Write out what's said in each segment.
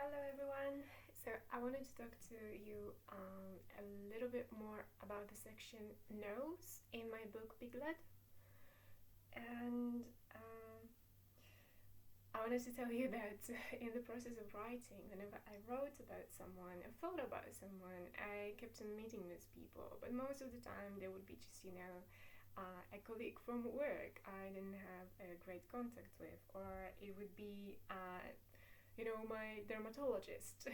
Hello everyone. So I wanted to talk to you a little bit more about the section no's in my book Piglet, and I wanted to tell you that in the process of writing, whenever I wrote about someone, I thought about someone, I kept on meeting these people, but most of the time they would be just a colleague from work I didn't have a great contact with, or it would be my dermatologist.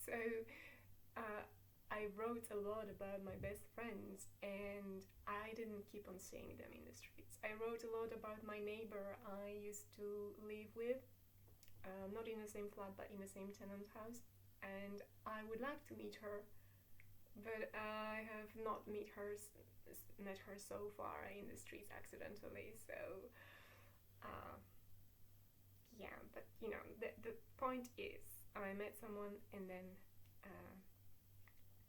So uh, I wrote a lot about my best friends, and I didn't keep on seeing them in the streets. I wrote a lot about my neighbor I used to live with, not in the same flat but in the same tenant house, and I would like to meet her, but I have not met her so far in the streets accidentally. So uh, yeah, but the point is I met someone, and then uh,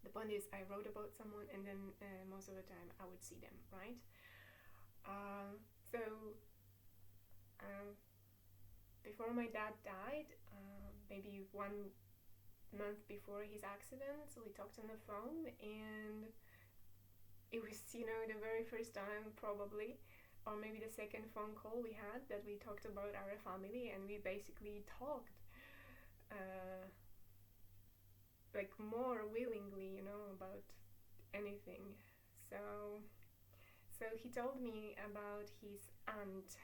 the point is I wrote about someone, and then most of the time I would see them, right? So um, before my dad died, maybe 1 month before his accident, we talked on the phone, and it was the very first time probably, or maybe the second phone call we had, that we talked about our family, and we basically talked uh, like more willingly, about anything. So he told me about his aunt,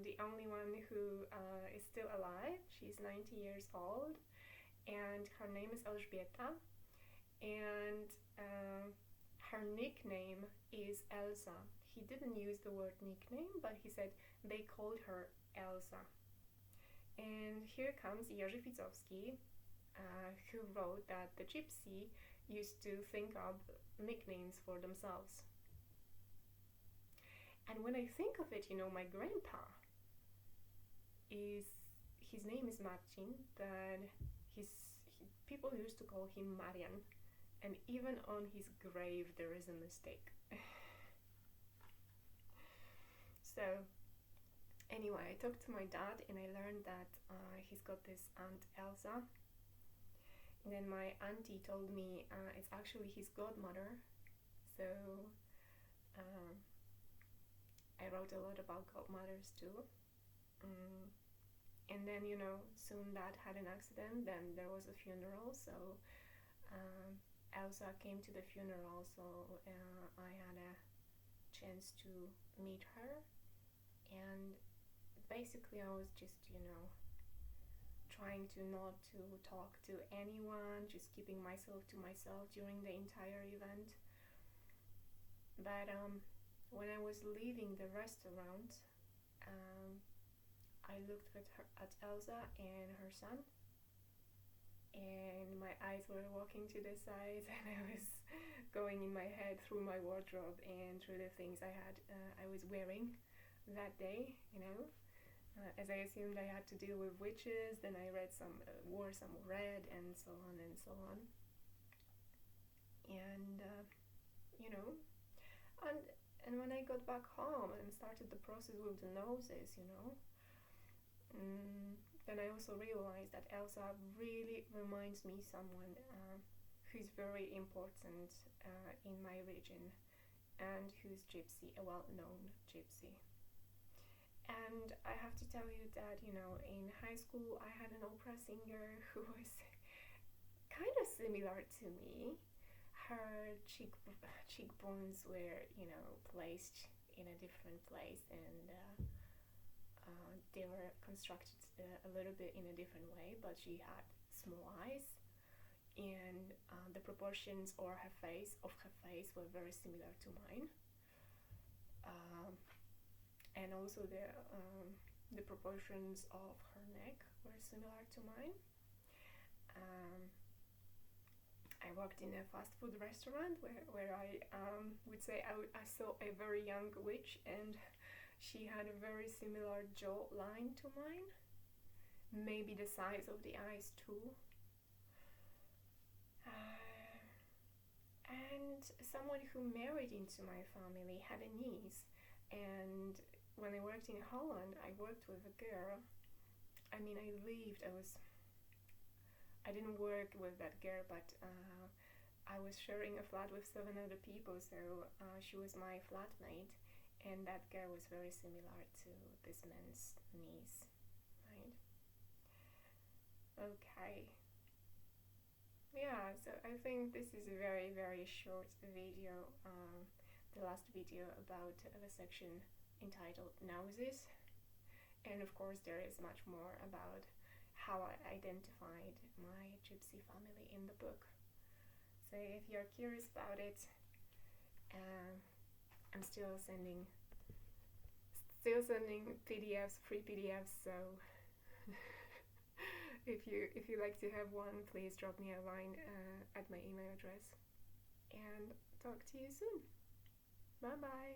the only one who is still alive. She's 90 years old, and her name is Elżbieta, and her nickname is Elsa. He didn't use the word nickname, but he said they called her Elsa. And here comes Jerzy Ficowski, who wrote that the Gypsy used to think up nicknames for themselves. And when I think of it, my grandpa his name is Marcin, but people used to call him Marian, and even on his grave there is a mistake. So anyway, I talked to my dad, and I learned that he's got this aunt Elsa, and then my auntie told me it's actually his godmother. So I wrote a lot about godmothers too. And then soon Dad had an accident, then there was a funeral, so Elsa came to the funeral, so I had a chance to meet her, and basically I was just trying to not to talk to anyone, just keeping myself to myself during the entire event. But when I was leaving the restaurant, I looked at Elsa and her son, and my eyes were walking to the side, and I was going in my head through my wardrobe and through the things I was wearing that day, as I assumed I had to deal with witches. Then I wore some red, and so on and so on. And and when I got back home and started the process with the noses, then I also realized that Elsa really reminds me someone who's very important in my region, and who's Gypsy, a well-known Gypsy. And I have to tell you that, in high school I had an opera singer who was kind of similar to me. Her cheekbones were, placed in a different place, and they were constructed a little bit in a different way, but she had small eyes, and the proportions of her face were very similar to mine. And also the proportions of her neck were similar to mine. I worked in a fast food restaurant where I would say I saw a very young witch, and she had a very similar jaw line to mine, maybe the size of the eyes too. And someone who married into my family had a niece, and when I worked in Holland, I worked with a girl. I was I didn't work with that girl, but I was sharing a flat with 7 other people, so she was my flatmate, and that girl was very similar to this man's niece, right? Okay. Yeah, so I think this is a very, very short video. The last video about the section entitled Noses. And of course, there is much more about how I identified my gypsy family in the book. So if you're curious about it, I'm still sending PDFs, free PDFs. So if you like to have one, please drop me a line at my email address. And talk to you soon. Bye bye.